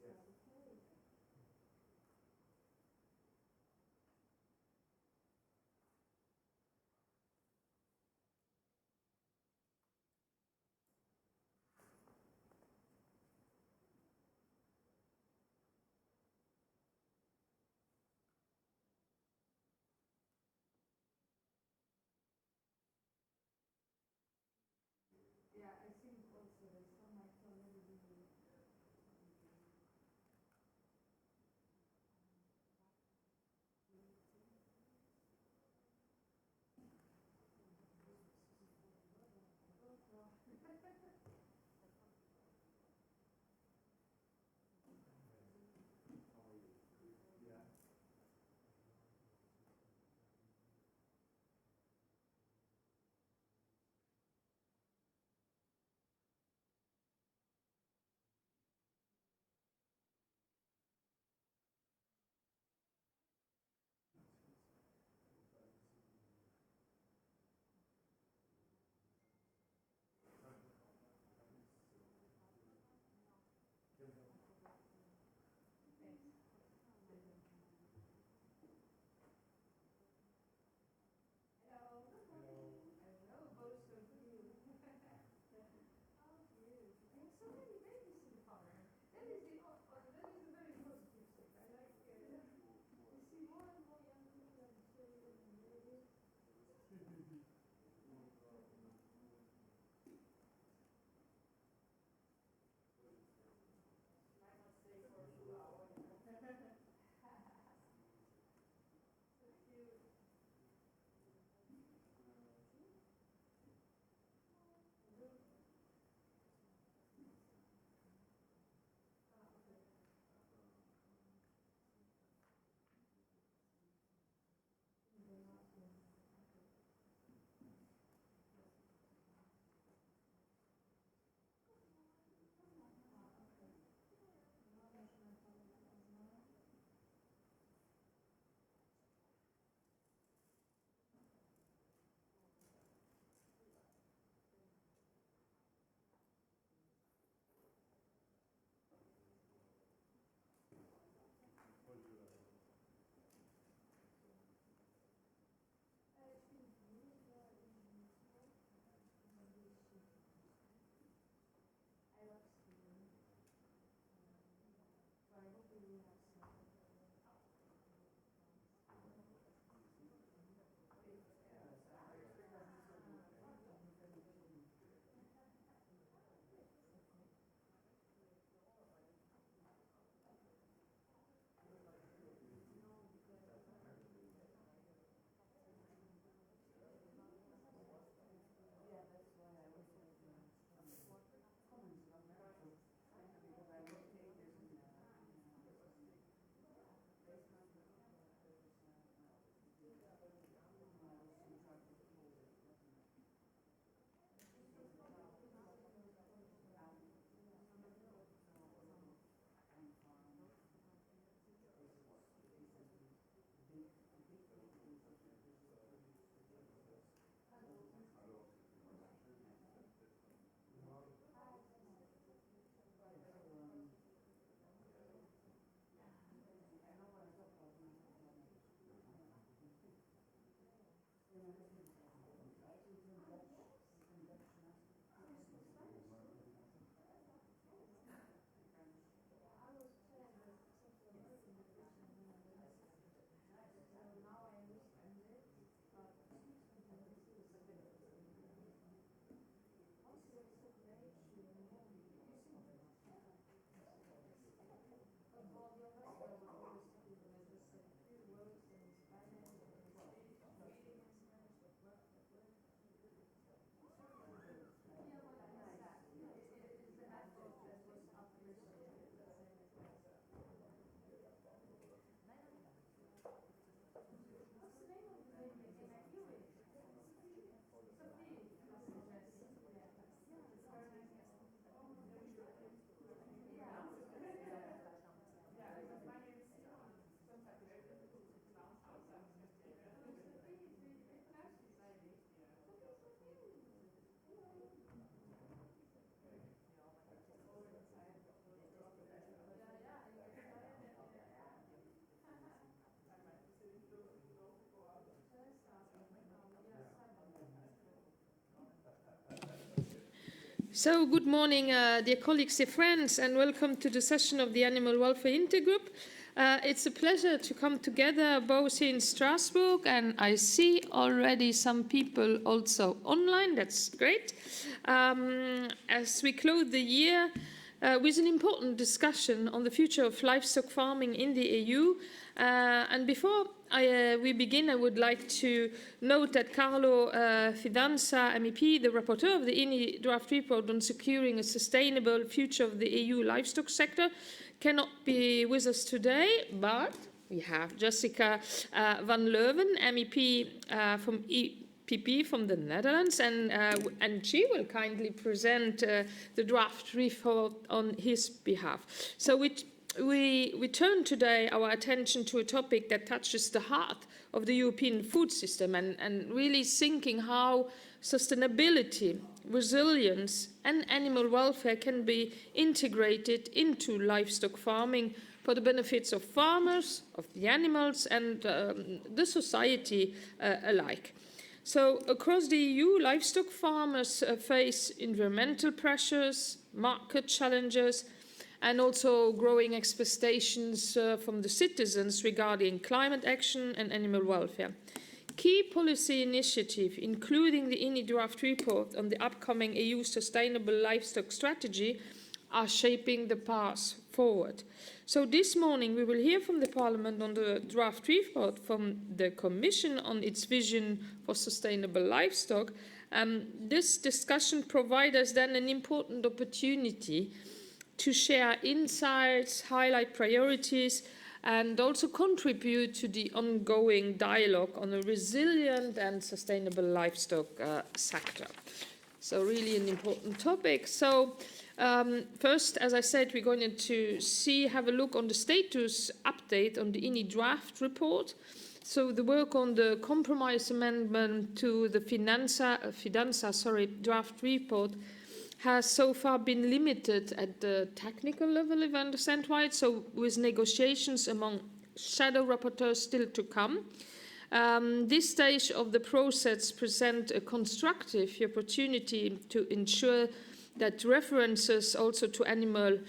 Yes. Okay. Yeah, I think also that some might already be So, good morning, dear colleagues, dear friends, and welcome to the session of the Animal Welfare Intergroup. It's a pleasure to come together both in Strasbourg, and I see already some people also online. That's great. As we close the year with an important discussion on the future of livestock farming in the EU. And before we begin, I would like to note that Carlo Fidanza, MEP, the rapporteur of the EU draft report on securing a sustainable future of the EU livestock sector, cannot be with us today, but we have Jessika van Leeuwen, MEP from EPP from the Netherlands, and she will kindly present the draft report on his behalf. So we turn today our attention to a topic that touches the heart of the European food system and really thinking how sustainability, resilience and animal welfare can be integrated into livestock farming for the benefits of farmers, of the animals and the society alike. So across the EU, livestock farmers face environmental pressures, market challenges, and also growing expectations from the citizens regarding climate action and animal welfare. Key policy initiatives, including the EU draft report on the upcoming EU Sustainable Livestock Strategy, are shaping the path forward. So this morning we will hear from the Parliament on the draft report from the Commission on its vision for sustainable livestock. This discussion provides us then an important opportunity to share insights, highlight priorities, and also contribute to the ongoing dialogue on a resilient and sustainable livestock sector. So really an important topic. So first, as I said, we're going to have a look on the status update on the EU draft report. So the work on the compromise amendment to the Fidanza draft report has so far been limited at the technical level, if I understand right, so with negotiations among shadow rapporteurs still to come. This stage of the process presents a constructive opportunity to ensure that references also to animal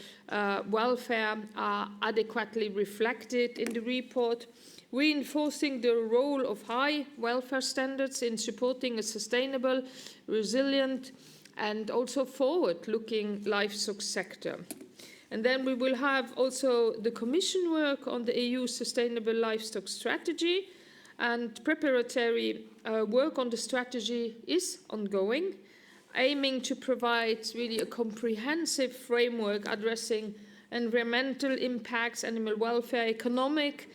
welfare are adequately reflected in the report, reinforcing the role of high welfare standards in supporting a sustainable, resilient, and also forward-looking livestock sector. And then we will have also the Commission work on the EU Sustainable Livestock Strategy, and preparatory work on the strategy is ongoing, aiming to provide really a comprehensive framework addressing environmental impacts, animal welfare, economic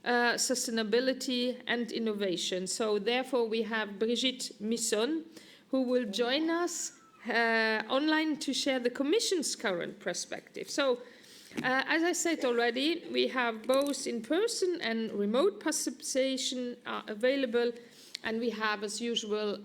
sustainability and innovation. So therefore we have Brigitte Misonne, who will join us online to share the Commission's current perspective. So, as I said already, we have both in-person and remote participation available, and we have, as usual,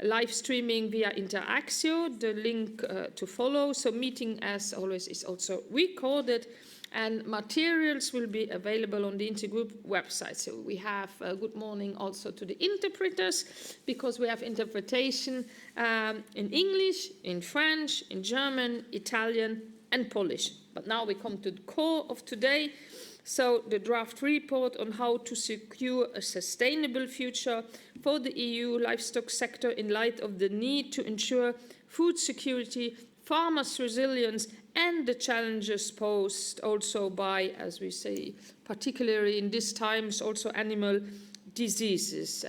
live streaming via Interaxio, the link to follow. So meeting, as always, is also recorded, and materials will be available on the Intergroup website. So we have good morning also to the interpreters, because we have interpretation in English, in French, in German, Italian and Polish. But now we come to the core of today. So the draft report on how to secure a sustainable future for the EU livestock sector in light of the need to ensure food security, farmers' resilience and the challenges posed also by, as we say, particularly in these times, also animal diseases.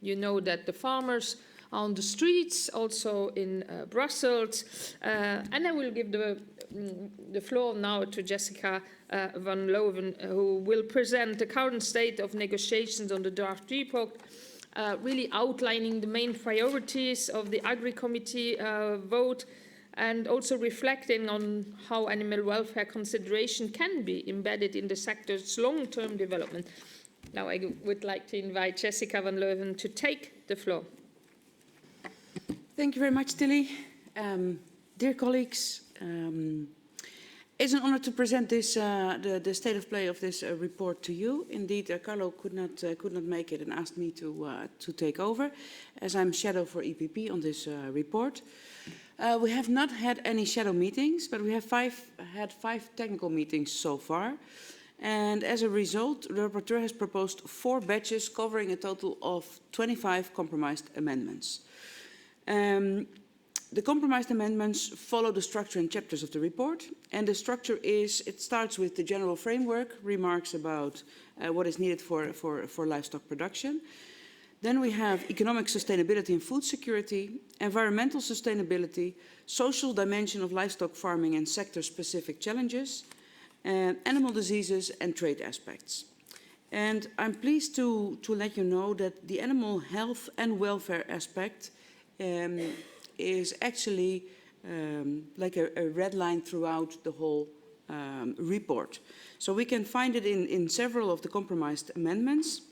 You know that the farmers are on the streets, also in Brussels. And I will give the floor now to Jessika van Leeuwen, who will present the current state of negotiations on the draft report, really outlining the main priorities of the AGRI-Committee vote, and also reflecting on how animal welfare consideration can be embedded in the sector's long-term development. Now I would like to invite Jessika van Leeuwen to take the floor. Thank you very much, Tilly. Dear colleagues, it's an honor to present this, the state of play of this report to you. Indeed, Carlo could not make it and asked me to take over, as I'm shadow for EPP on this report. We have not had any shadow meetings, but we have had five technical meetings so far. And as a result, the rapporteur has proposed 4 batches covering a total of 25 compromised amendments. The compromised amendments follow the structure and chapters of the report, and the structure is, it starts with the general framework, remarks about what is needed for livestock production. Then we have economic sustainability and food security, environmental sustainability, social dimension of livestock farming and sector-specific challenges, animal diseases and trade aspects. And I'm pleased to let you know that the animal health and welfare aspect is actually like a red line throughout the whole report. So we can find it in several of the compromised amendments.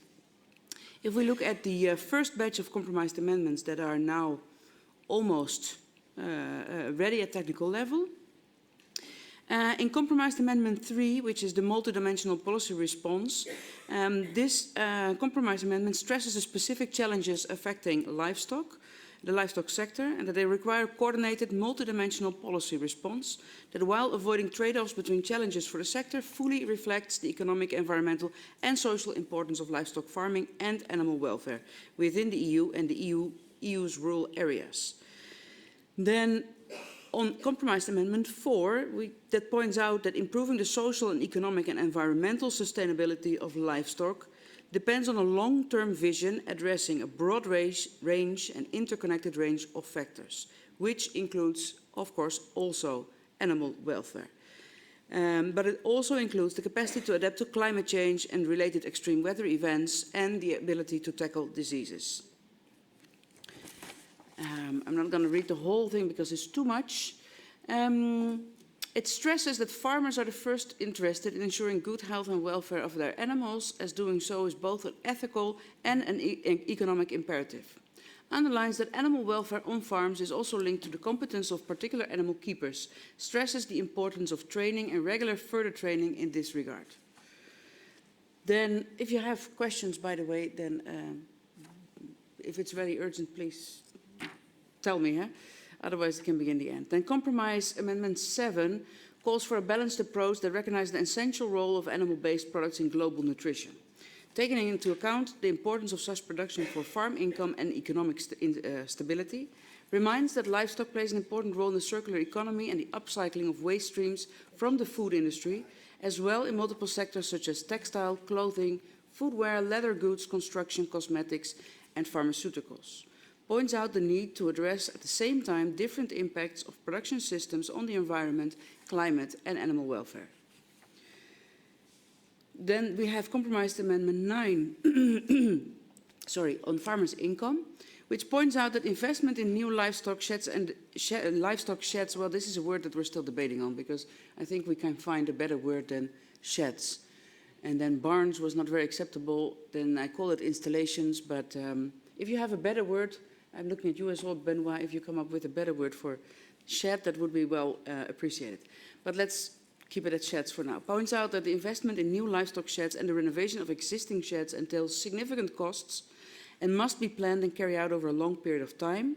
If we look at the first batch of compromised amendments that are now almost ready at technical level, in compromised amendment 3, which is the multidimensional policy response, this compromise amendment stresses the specific challenges affecting livestock, the livestock sector, and that they require coordinated multidimensional policy response that, while avoiding trade-offs between challenges for the sector, fully reflects the economic, environmental and social importance of livestock farming and animal welfare within the EU and the EU's rural areas. Then on compromise amendment 4, that points out that improving the social and economic and environmental sustainability of livestock depends on a long-term vision addressing a broad range and interconnected range of factors, which includes, of course, also animal welfare. But it also includes the capacity to adapt to climate change and related extreme weather events and the ability to tackle diseases. I'm not going to read the whole thing because it's too much. It stresses that farmers are the first interested in ensuring good health and welfare of their animals, as doing so is both an ethical and an economic imperative. Underlines that animal welfare on farms is also linked to the competence of particular animal keepers, stresses the importance of training and regular further training in this regard. Then, if you have questions, by the way, then if it's very urgent, please tell me, otherwise it can be in the end. Then compromise amendment 7 calls for a balanced approach that recognizes the essential role of animal-based products in global nutrition, taking into account the importance of such production for farm income and economic stability, reminds that livestock plays an important role in the circular economy and the upcycling of waste streams from the food industry, as well in multiple sectors such as textile, clothing, footwear, leather goods, construction, cosmetics and pharmaceuticals. Points out the need to address at the same time different impacts of production systems on the environment, climate and animal welfare. Then we have compromised amendment 9 on farmers' income, which points out that investment in new livestock sheds and livestock sheds, well, this is a word that we're still debating on because I think we can find a better word than sheds. And then barns was not very acceptable, then I call it installations, but if you have a better word, I'm looking at you as well, Benoit, if you come up with a better word for shed, that would be well appreciated. But let's keep it at sheds for now. Points out that the investment in new livestock sheds and the renovation of existing sheds entails significant costs and must be planned and carried out over a long period of time.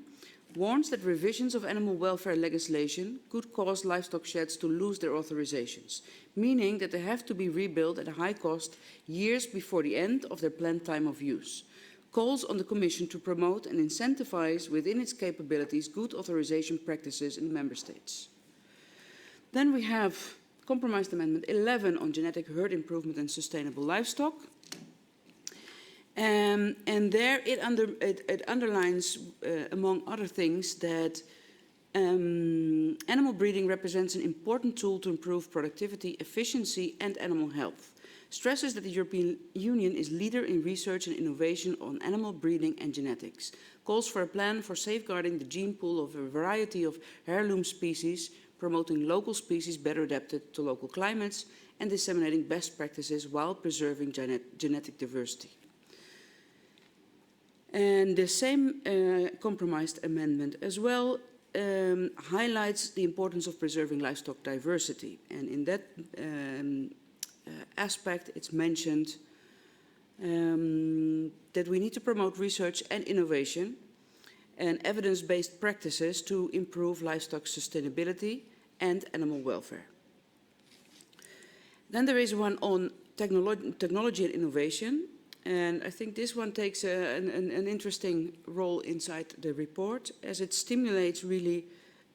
Warns that revisions of animal welfare legislation could cause livestock sheds to lose their authorizations, meaning that they have to be rebuilt at a high cost years before the end of their planned time of use. Calls on the Commission to promote and incentivize within its capabilities good authorization practices in the Member States. Then we have compromised amendment 11 on genetic herd improvement and sustainable livestock. And there it underlines, among other things, that animal breeding represents an important tool to improve productivity, efficiency and animal health. Stresses that the European Union is leader in research and innovation on animal breeding and genetics. Calls for a plan for safeguarding the gene pool of a variety of heirloom species, promoting local species better adapted to local climates, and disseminating best practices while preserving genetic diversity. And the same compromised amendment as well highlights the importance of preserving livestock diversity. And in that aspect, it's mentioned that we need to promote research and innovation and evidence-based practices to improve livestock sustainability and animal welfare. Then there is one on technology and innovation, and I think this one takes an interesting role inside the report, as it stimulates really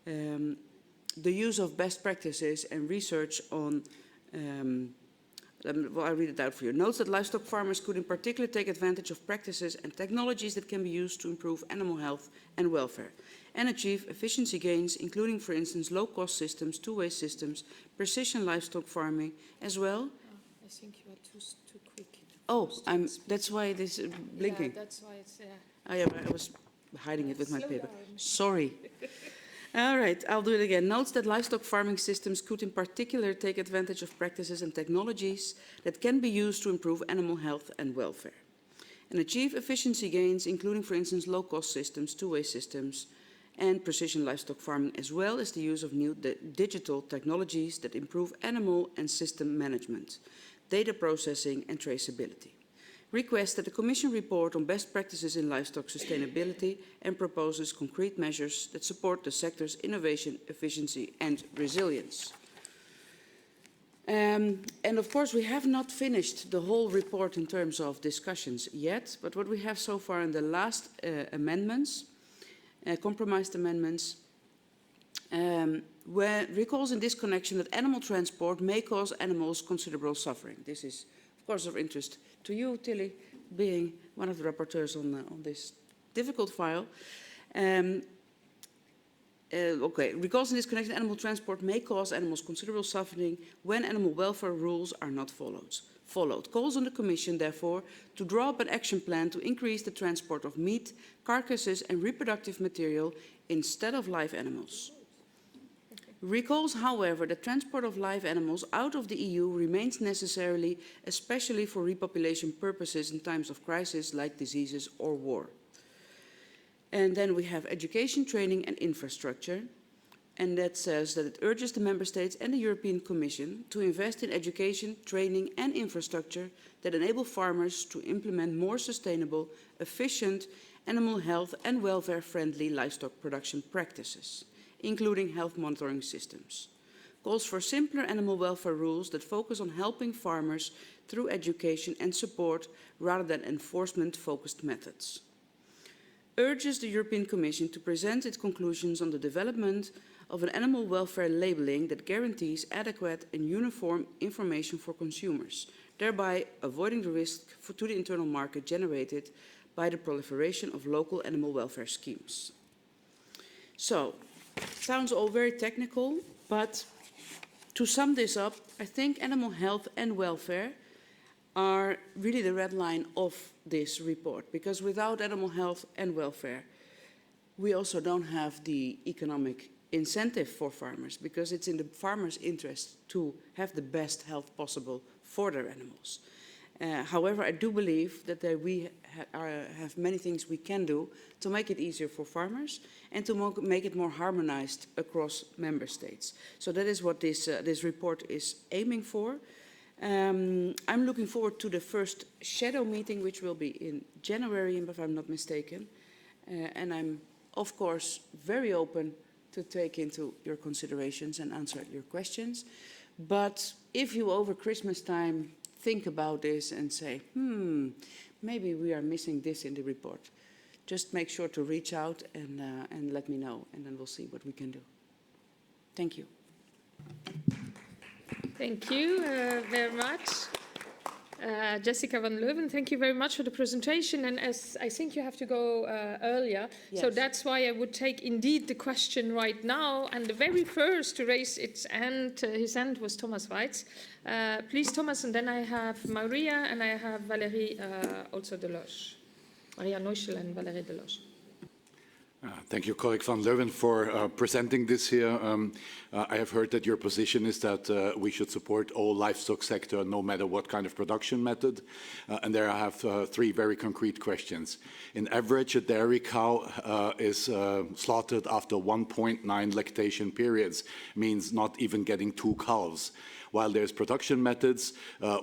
the use of best practices and research on well, I'll read it out for you. Notes that livestock farmers could in particular take advantage of practices and technologies that can be used to improve animal health and welfare and achieve efficiency gains, including, for instance, low-cost systems, two-way systems, precision livestock farming, as well. I think you are too quick. Oh, that's why this is blinking. Yeah, that's why it's, Oh, yeah, I was hiding it with my slow paper. down. Sorry. All right, I'll do it again. Notes that livestock farming systems could in particular take advantage of practices and technologies that can be used to improve animal health and welfare and achieve efficiency gains, including, for instance, low-cost systems, two-way systems, and precision livestock farming, as well as the use of new digital technologies that improve animal and system management, data processing, and traceability. Requests that the Commission report on best practices in livestock sustainability and proposes concrete measures that support the sector's innovation, efficiency and resilience. And of course, we have not finished the whole report in terms of discussions yet, but what we have so far in the last amendments, compromised amendments, where recalls in this connection that animal transport may cause animals considerable suffering. This is, of course, of interest to you, Tilly, being one of the rapporteurs on this difficult file. Okay, recalls in this connection, animal transport may cause animals considerable suffering when animal welfare rules are not followed. Calls on the Commission, therefore, to draw up an action plan to increase the transport of meat, carcasses and reproductive material instead of live animals. Recalls, however, that transport of live animals out of the EU remains necessary, especially for repopulation purposes in times of crisis like diseases or war. And then we have education, training and infrastructure. And that says that it urges the Member States and the European Commission to invest in education, training and infrastructure that enable farmers to implement more sustainable, efficient, animal health and welfare-friendly livestock production practices, including health monitoring systems. Calls for simpler animal welfare rules that focus on helping farmers through education and support rather than enforcement-focused methods. Urges the European Commission to present its conclusions on the development of an animal welfare labelling that guarantees adequate and uniform information for consumers, thereby avoiding the risk to the internal market generated by the proliferation of local animal welfare schemes. So, sounds all very technical, but to sum this up, I think animal health and welfare are really the red line of this report, because without animal health and welfare, we also don't have the economic incentive for farmers, because it's in the farmers' interest to have the best health possible for their animals. However, I do believe that we have many things we can do to make it easier for farmers and to make it more harmonized across member states. So that is what this report is aiming for. I'm looking forward to the first shadow meeting, which will be in January, if I'm not mistaken. And I'm, of course, very open to take into your considerations and answer your questions. But if you, over Christmas time, think about this and say, maybe we are missing this in the report, just make sure to reach out and let me know, and then we'll see what we can do. Thank you. Thank you very much. Jessika van Leeuwen, thank you very much for the presentation. And as I think you have to go earlier, yes. So that's why I would take indeed the question right now. And the very first to raise his hand was Thomas Weitz. Please, Thomas, and then I have Maria and I have Valérie also Deloche. Maria Neuschel and Valérie Deloche. Thank you, colleague van Leeuwen, for presenting this here. I have heard that your position is that we should support all livestock sector, no matter what kind of production method. And there I have three very concrete questions. In average, a dairy cow is slaughtered after 1.9 lactation periods, means not even getting 2 calves. While there's production methods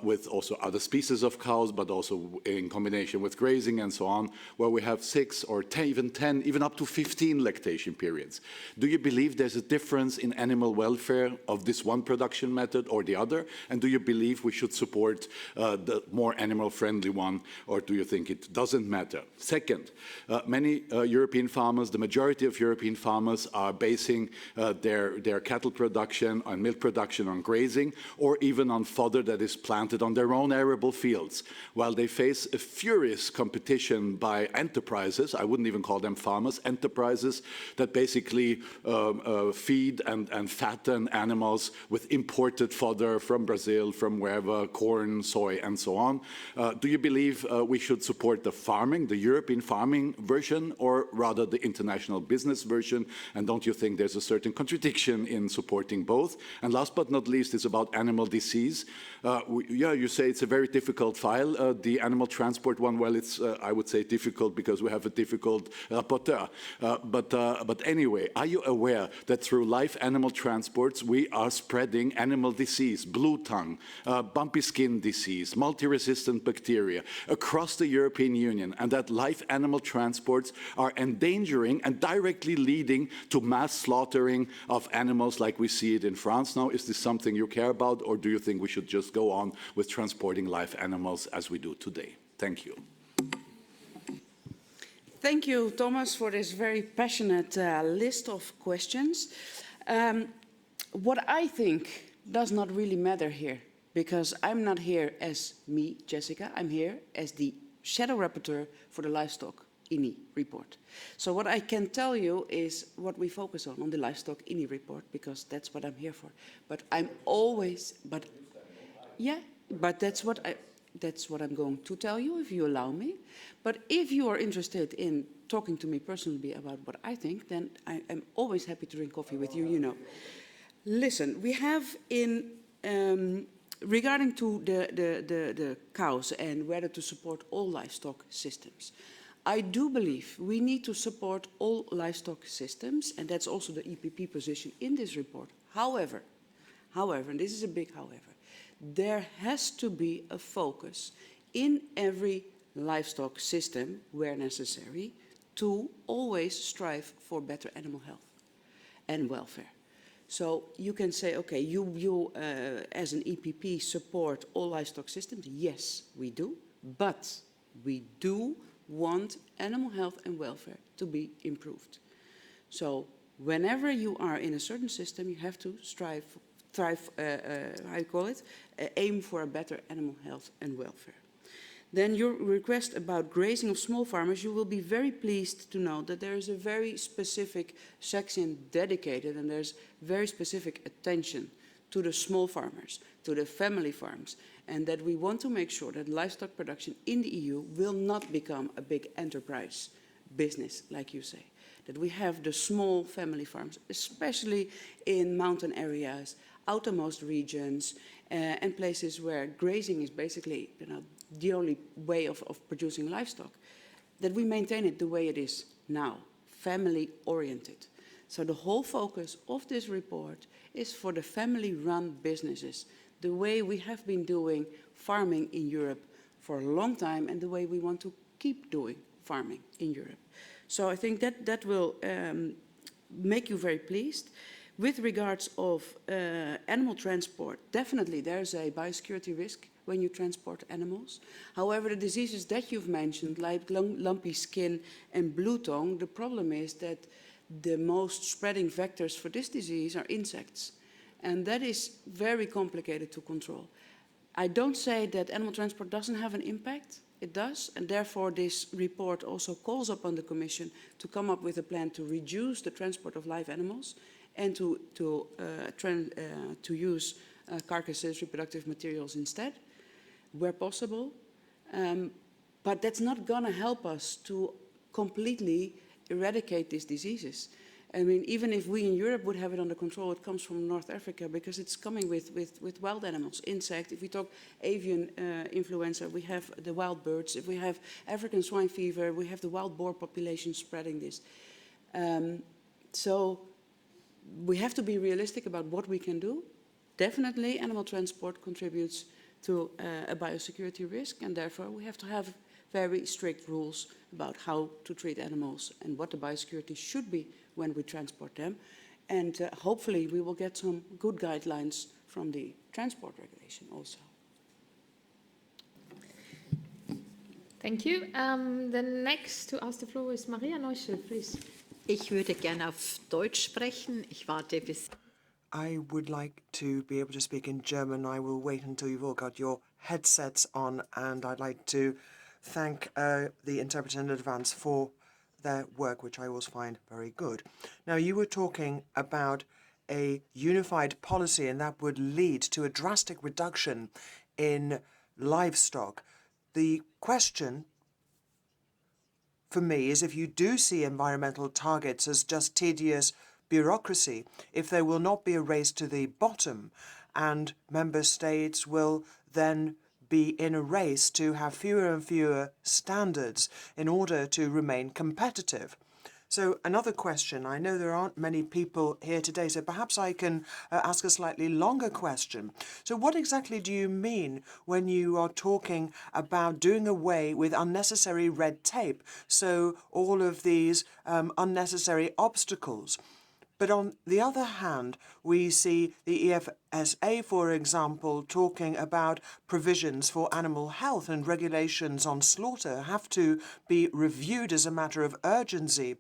with also other species of cows, but also in combination with grazing and so on, where we have 6 or 10, even up to 15 lactation periods. Do you believe there's a difference in animal welfare of this one production method or the other? And do you believe we should support the more animal-friendly one, or do you think it doesn't matter? Second, many European farmers, the majority of European farmers are basing their cattle production and milk production on grazing, or even on fodder that is planted on their own arable fields, while they face a furious competition by enterprises. I wouldn't even call them farmers, enterprises that basically feed and fatten animals with imported fodder from Brazil, from wherever, corn, soy, and so on. Do you believe we should support the farming, the European farming version, or rather the international business version? And don't you think there's a certain contradiction in supporting both? And last but not least is about animal disease. Yeah, you say it's a very difficult file, the animal transport one. Well, it's, I would say, difficult because we have a difficult rapporteur. But anyway, are you aware that through live animal transports, we are spreading animal disease, blue tongue, bumpy skin disease, multi-resistant bacteria across the European Union, and that live animal transports are endangering and directly leading to mass slaughtering of animals like we see it in France now? Is this something you care about, or do you think we should just go on with transporting live animals as we do today? Thank you. Thank you, Thomas, for this very passionate list of questions. What I think does not really matter here, because I'm not here as me, Jessika, I'm here as the shadow rapporteur for the livestock INI report. So what I can tell you is what we focus on the livestock INI report, because that's what I'm here for. But I'm always, but yeah, but that's what I'm going to tell you, if you allow me. But if you are interested in talking to me personally about what I think, then I am always happy to drink coffee with you, you know. Listen, we have in, regarding to the cows and whether to support all livestock systems, I do believe we need to support all livestock systems, and that's also the EPP position in this report. However, and this is a big however, there has to be a focus in every livestock system, where necessary, to always strive for better animal health and welfare. So you can say, okay, you as an EPP support all livestock systems. Yes, we do, but we do want animal health and welfare to be improved. So whenever you are in a certain system, you have to aim for a better animal health and welfare. Then your request about grazing of small farmers, you will be very pleased to know that there is a very specific section dedicated, and there's very specific attention to the small farmers, to the family farms, and that we want to make sure that livestock production in the EU will not become a big enterprise business, like you say. That we have the small family farms, especially in mountain areas, outermost regions, and places where grazing is basically, you know, the only way of producing livestock, that we maintain it the way it is now, family-oriented. So the whole focus of this report is for the family-run businesses, the way we have been doing farming in Europe for a long time, and the way we want to keep doing farming in Europe. So I think that will make you very pleased. With regards of animal transport, definitely there's a biosecurity risk when you transport animals. However, the diseases that you've mentioned, like lumpy skin and blue tongue, the problem is that the most spreading vectors for this disease are insects. And that is very complicated to control. I don't say that animal transport doesn't have an impact. It does, and therefore this report also calls upon the Commission to come up with a plan to reduce the transport of live animals and to use carcasses, reproductive materials instead, where possible. But that's not going to help us to completely eradicate these diseases. I mean, even if we in Europe would have it under control, it comes from North Africa because it's coming with wild animals, insects. If we talk avian influenza, we have the wild birds. If we have African swine fever, we have the wild boar population spreading this. So we have to be realistic about what we can do. Definitely, animal transport contributes to a biosecurity risk, and therefore we have to have very strict rules about how to treat animals and what the biosecurity should be when we transport them. And hopefully we will get some good guidelines from the transport regulation also. Thank you. The next to ask the floor is Maria Neuschel, please. Ich würde gerne auf Deutsch sprechen. Ich warte bis... I would like to be able to speak in German. I will wait until you've all got your headsets on, and I'd like to thank the interpreter in advance for their work, which I always find very good. Now, you were talking about a unified policy, and that would lead to a drastic reduction in livestock. The question for me is, if you do see environmental targets as just tedious bureaucracy, if there will not be a race to the bottom, and member states will then be in a race to have fewer and fewer standards in order to remain competitive. So another question, I know there aren't many people here today, so perhaps I can ask a slightly longer question. So what exactly do you mean when you are talking about doing away with unnecessary red tape, so all of these unnecessary obstacles? But on the other hand, we see the EFSA, for example, talking about provisions for animal health, and regulations on slaughter have to be reviewed as a matter of urgency.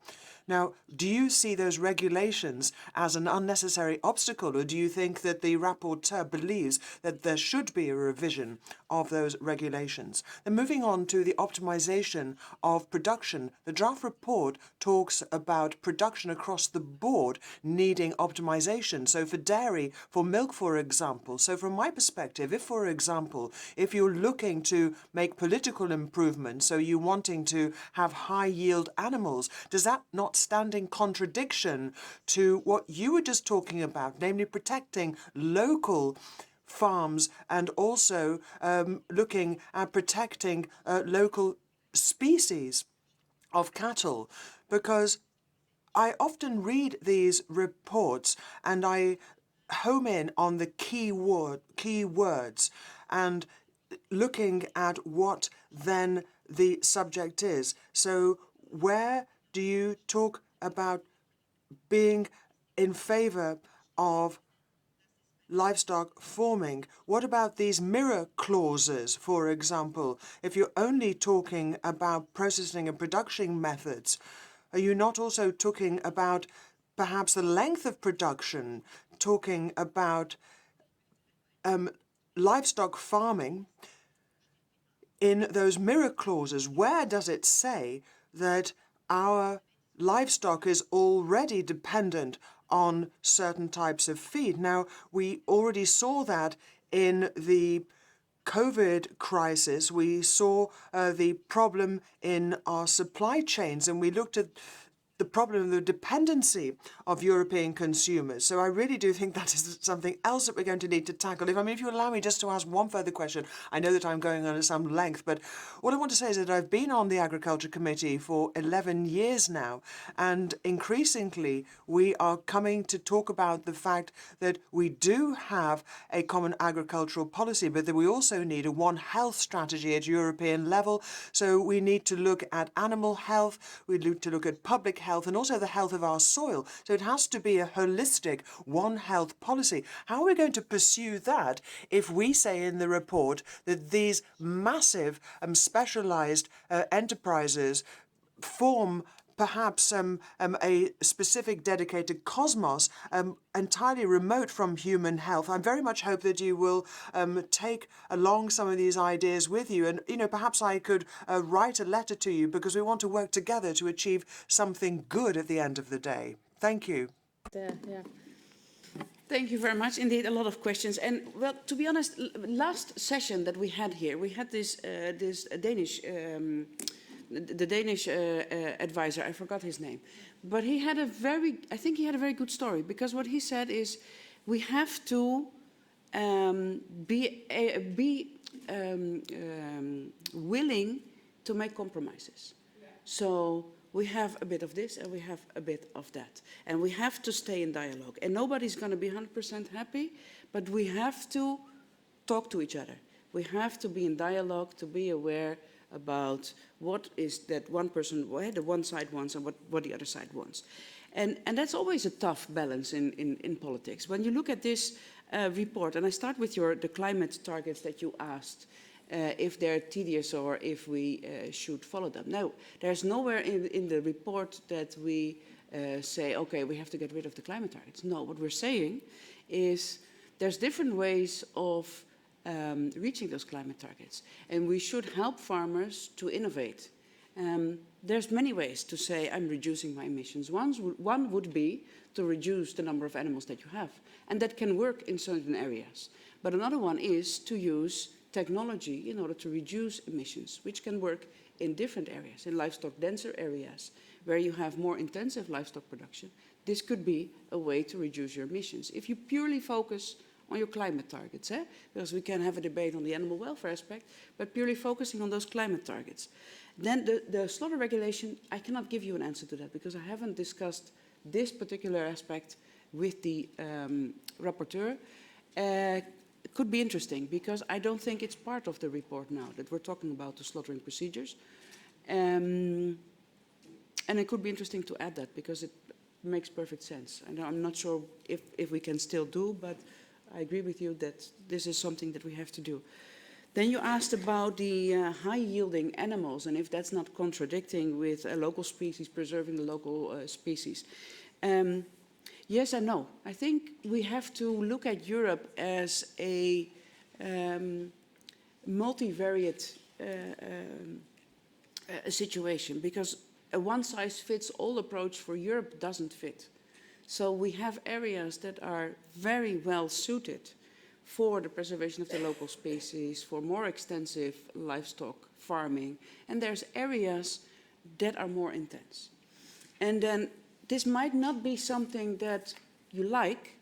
Now, do you see those regulations as an unnecessary obstacle, or do you think that the rapporteur believes that there should be a revision of those regulations? Then moving on to the optimization of production, the draft report talks about production across the board needing optimization. So for dairy, for milk, for example. So from my perspective, if, for example, if you're looking to make political improvements, so you're wanting to have high yield animals, does that not stand in contradiction to what you were just talking about, namely protecting local farms and also looking at protecting local species of cattle? Because I often read these reports and I home in on the key words and looking at what then the subject is. So where do you talk about being in favour of livestock farming? What about these mirror clauses, for example? If you're only talking about processing and production methods, are you not also talking about perhaps the length of production, talking about livestock farming in those mirror clauses? Where does it say that our livestock is already dependent on certain types of feed? Now, we already saw that in the COVID crisis. We saw the problem in our supply chains, and we looked at the problem of the dependency of European consumers. So I really do think that is something else that we're going to need to tackle. If you allow me just to ask one further question, I know that I'm going on at some length, but what I want to say is that I've been on the Agriculture Committee for 11 years now, and increasingly we are coming to talk about the fact that we do have a common agricultural policy, but that we also need a One Health strategy at European level. So we need to look at animal health, we need to look at public health, and also the health of our soil. So it has to be a holistic One Health policy. How are we going to pursue that if we say in the report that these massive specialised enterprises form perhaps a specific dedicated cosmos entirely remote from human health? I very much hope that you will take along some of these ideas with you, and perhaps I could write a letter to you, because we want to work together to achieve something good at the end of the day. Thank you. Yeah. Thank you very much. Indeed, a lot of questions. And well, to be honest, last session that we had here, we had this Danish the Danish advisor, I forgot his name, but he had I think he had a very good story, because what he said is we have to be willing to make compromises. So we have a bit of this and we have a bit of that. And we have to stay in dialogue. And nobody's going to be 100% happy, but we have to talk to each other. We have to be in dialogue to be aware about what is that one person, what the one side wants and what the other side wants. And that's always a tough balance in politics. When you look at this report, and I start with the climate targets that you asked, if they're tedious or if we should follow them. No, there's nowhere in the report that we say, okay, we have to get rid of the climate targets. No, what we're saying is there's different ways of reaching those climate targets, and we should help farmers to innovate. There's many ways to say I'm reducing my emissions. One would be to reduce the number of animals that you have, and that can work in certain areas. But another one is to use technology in order to reduce emissions, which can work in different areas, in livestock denser areas, where you have more intensive livestock production. This could be a way to reduce your emissions. If you purely focus on your climate targets, because we can have a debate on the animal welfare aspect, but purely focusing on those climate targets. Then the slaughter regulation, I cannot give you an answer to that because I haven't discussed this particular aspect with the rapporteur. It could be interesting because I don't think it's part of the report now that we're talking about the slaughtering procedures. And it could be interesting to add that because it makes perfect sense. And I'm not sure if we can still do, but I agree with you that this is something that we have to do. Then you asked about the high-yielding animals and if that's not contradicting with a local species, preserving the local species. Yes and no. I think we have to look at Europe as a multivariate situation because a one-size-fits-all approach for Europe doesn't fit. So we have areas that are very well suited for the preservation of the local species, for more extensive livestock farming, and there's areas that are more intense. And then this might not be something that you like,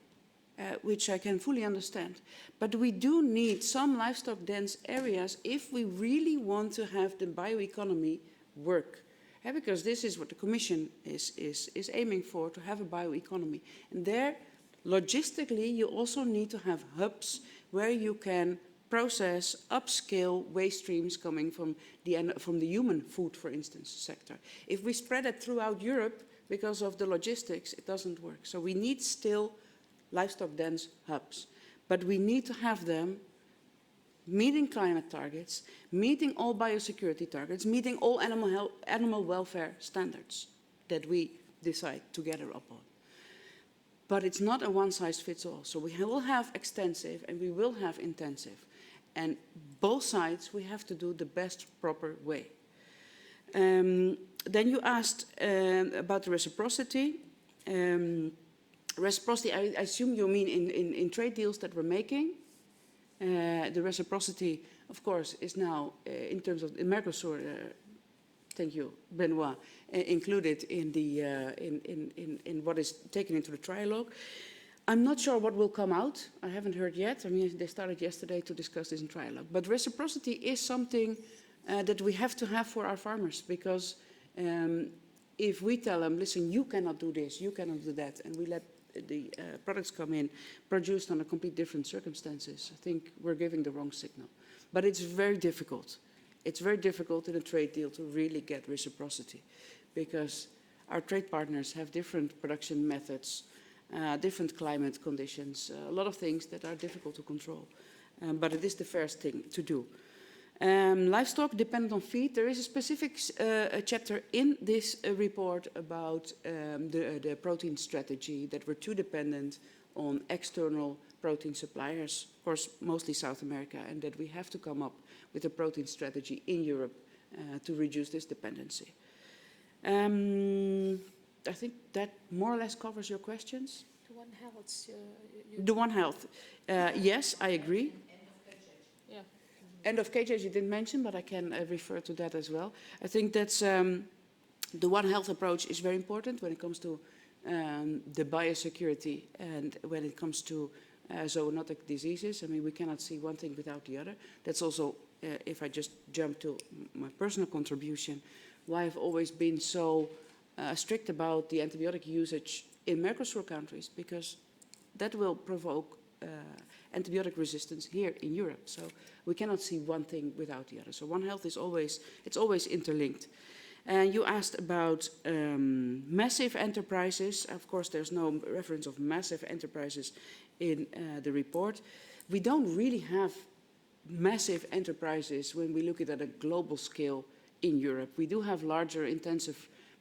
which I can fully understand, but we do need some livestock dense areas if we really want to have the bioeconomy work. Because this is what the Commission is aiming for, to have a bioeconomy. And there, logistically, you also need to have hubs where you can process, upscale waste streams coming from the human food, for instance, sector. If we spread it throughout Europe, because of the logistics, it doesn't work. So we need still livestock dense hubs, but we need to have them meeting climate targets, meeting all biosecurity targets, meeting all animal welfare standards that we decide together upon. But it's not a one-size-fits-all. So we will have extensive and we will have intensive. And both sides, we have to do the best proper way. Then you asked about the reciprocity. Reciprocity, I assume you mean in trade deals that we're making. The reciprocity, of course, is now, in terms of Mercosur, thank you, Benoit, included in the in what is taken into the trialogue. I'm not sure what will come out. I haven't heard yet. I mean, they started yesterday to discuss this in trialogue. But reciprocity is something that we have to have for our farmers, because if we tell them, listen, you cannot do this, you cannot do that, and we let the products come in produced under complete different circumstances, I think we're giving the wrong signal. But it's very difficult. It's very difficult in a trade deal to really get reciprocity, because our trade partners have different production methods, different climate conditions, a lot of things that are difficult to control. But it is the fairest thing to do. Livestock dependent on feed. There is a specific chapter in this report about the protein strategy, that we're too dependent on external protein suppliers, of course, mostly South America, and that we have to come up with a protein strategy in Europe to reduce this dependency. I think that more or less covers your questions. The One Health. The One Health. Yes, I agree. Yeah. End of cages you didn't mention, but I can refer to that as well. I think that's the One Health approach is very important when it comes to the biosecurity and when it comes to zoonotic diseases. I mean, we cannot see one thing without the other. That's also, if I just jump to my personal contribution, why I've always been so strict about the antibiotic usage in Mercosur countries, because that will provoke antibiotic resistance here in Europe. So we cannot see one thing without the other. So One Health is always interlinked. And you asked about massive enterprises. Of course, there's no reference of massive enterprises in the report. We don't really have massive enterprises when we look at it at a global scale in Europe. We do have larger,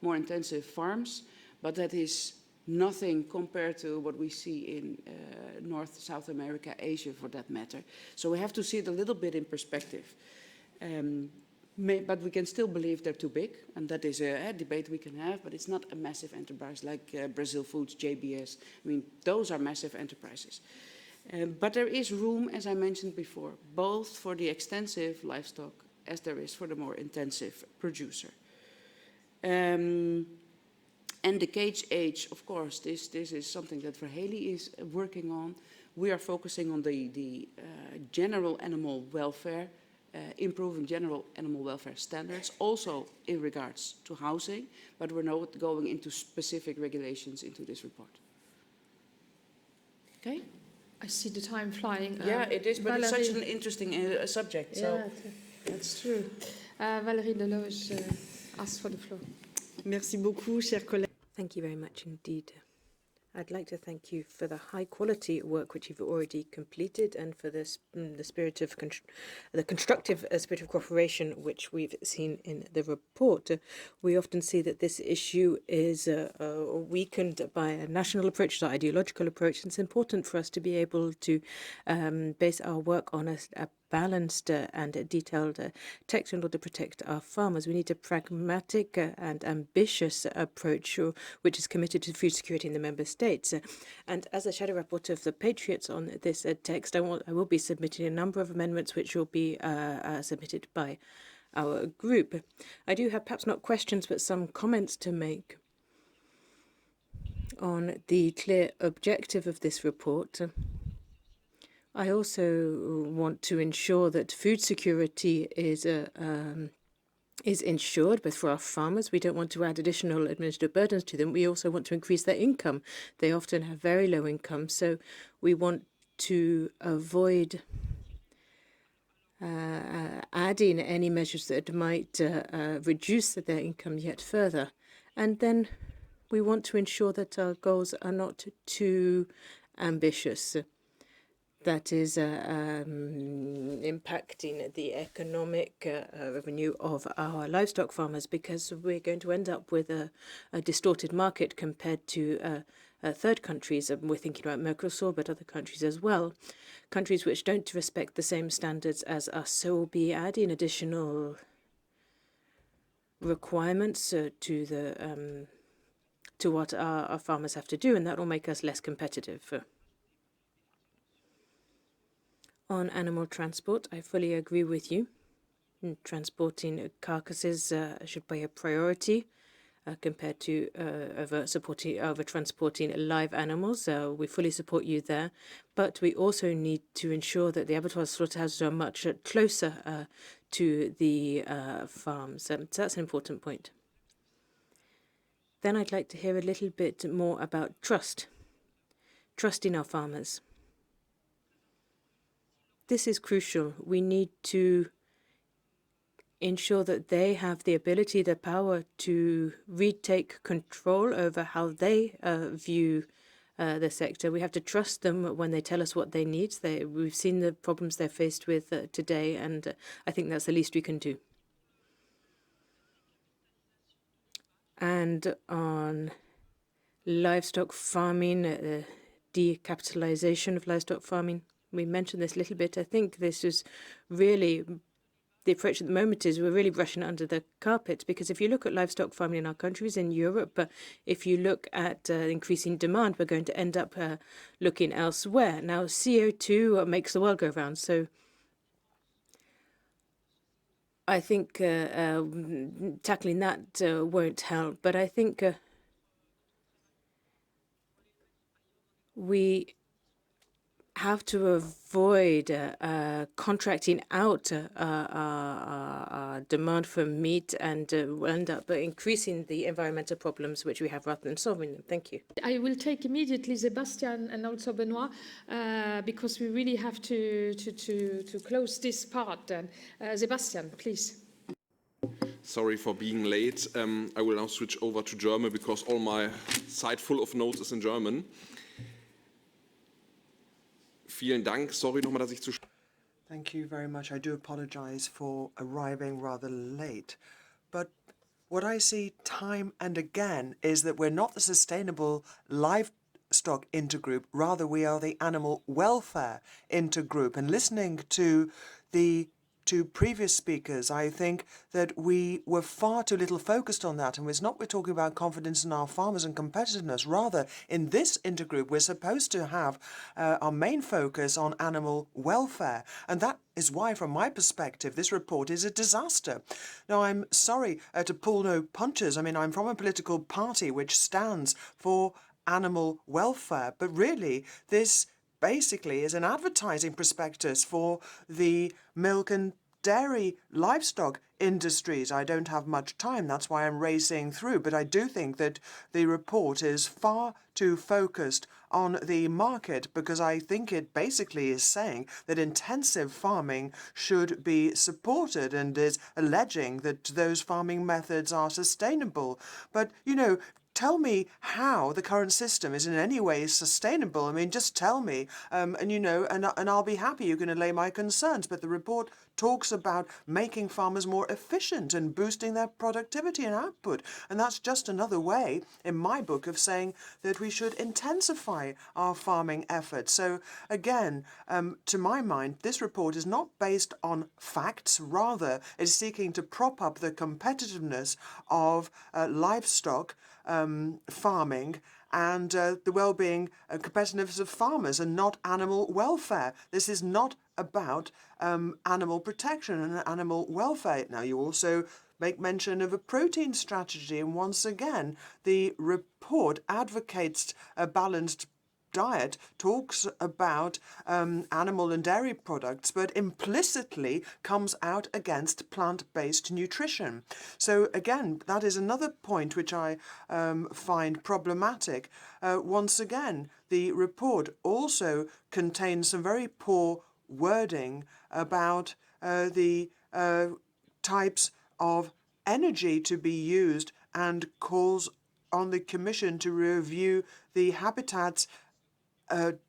more intensive farms, but that is nothing compared to what we see in North, South America, Asia for that matter. So we have to see it a little bit in perspective. But we can still believe they're too big, and that is a debate we can have, but it's not a massive enterprise like Brazil Foods, JBS. I mean, those are massive enterprises. But there is room, as I mentioned before, both for the extensive livestock as there is for the more intensive producer. And the cage age, of course, this is something that Verhely is working on. We are focusing on the general animal welfare, improving general animal welfare standards, also in regards to housing, but we're not going into specific regulations into this report. Okay? I see the time flying. Yeah, it is, but Valérie, it's such an interesting subject. So. Yeah, that's true. Valérie Deloge asked for the floor. Merci beaucoup, chers collègues. Thank you very much indeed. I'd like to thank you for the high quality work which you've already completed and for the spirit of the constructive spirit of cooperation which we've seen in the report. We often see that this issue is weakened by a national approach, an ideological approach. It's important for us to be able to base our work on a balanced and detailed text in order to protect our farmers. We need a pragmatic and ambitious approach which is committed to food security in the member states. And as a shadow rapporteur of the Patriots on this text, I will be submitting a number of amendments which will be submitted by our group. I do have perhaps not questions but some comments to make on the clear objective of this report. I also want to ensure that food security is ensured, both for our farmers. We don't want to add additional administrative burdens to them. We also want to increase their income. They often have very low income, so we want to avoid adding any measures that might reduce their income yet further. And then we want to ensure that our goals are not too ambitious. That is impacting the economic revenue of our livestock farmers, because we're going to end up with a distorted market compared to third countries. We're thinking about Mercosur, but other countries as well, countries which don't respect the same standards as us. So we'll be adding additional requirements to what our farmers have to do, and that will make us less competitive. On animal transport, I fully agree with you. Transporting carcasses should be a priority compared to over transporting live animals. We fully support you there. But we also need to ensure that the abattoirs, slaughterhouses are much closer to the farms. So that's an important point. Then I'd like to hear a little bit more about trust in our farmers. This is crucial. We need to ensure that they have the ability, the power to retake control over how they view the sector. We have to trust them when they tell us what they need. We've seen the problems they're faced with today, and I think that's the least we can do. And on livestock farming, decapitalization of livestock farming, we mentioned this a little bit. I think this is really the approach at the moment is we're really brushing it under the carpet, because if you look at livestock farming in our countries, in Europe, if you look at increasing demand, we're going to end up looking elsewhere. Now, CO2 makes the world go round, so I think tackling that won't help. But I think we have to avoid contracting out demand for meat and end up increasing the environmental problems which we have rather than solving them. Thank you. I will take immediately Sebastian and also Benoit because we really have to close this part. And Sebastian, please. Sorry for being late. I will now switch over to German because all my side full of notes is in German. Vielen Dank. Sorry nochmal, dass ich zu... Thank you very much. I do apologize for arriving rather late. But what I see time and again is that we're not the Sustainable Livestock Intergroup, rather we are the Animal Welfare Intergroup. And listening to the two previous speakers, I think that we were far too little focused on that. And it's not we're talking about confidence in our farmers and competitiveness. Rather, in this intergroup, we're supposed to have our main focus on animal welfare. And that is why, from my perspective, this report is a disaster. Now, I'm sorry to pull no punches. I mean, I'm from a political party which stands for animal welfare. But really, this basically is an advertising prospectus for the milk and dairy livestock industries. I don't have much time, that's why I'm racing through, but I do think that the report is far too focused on the market, because I think it basically is saying that intensive farming should be supported and is alleging that those farming methods are sustainable. But, you know, tell me how the current system is in any way sustainable. I mean, just tell me, and I'll be happy. You can allay my concerns. But the report talks about making farmers more efficient and boosting their productivity and output. And that's just another way, in my book, of saying that we should intensify our farming efforts. So again, to my mind, this report is not based on facts. Rather, it is seeking to prop up the competitiveness of livestock farming and the well-being and competitiveness of farmers, and not animal welfare. This is not about animal protection and animal welfare. Now, you also make mention of a protein strategy, and once again, the report advocates a balanced diet, talks about animal and dairy products, but implicitly comes out against plant-based nutrition. So again, that is another point which I find problematic. Once again, the report also contains some very poor wording about the types of energy to be used, and calls on the Commission to review the Habitats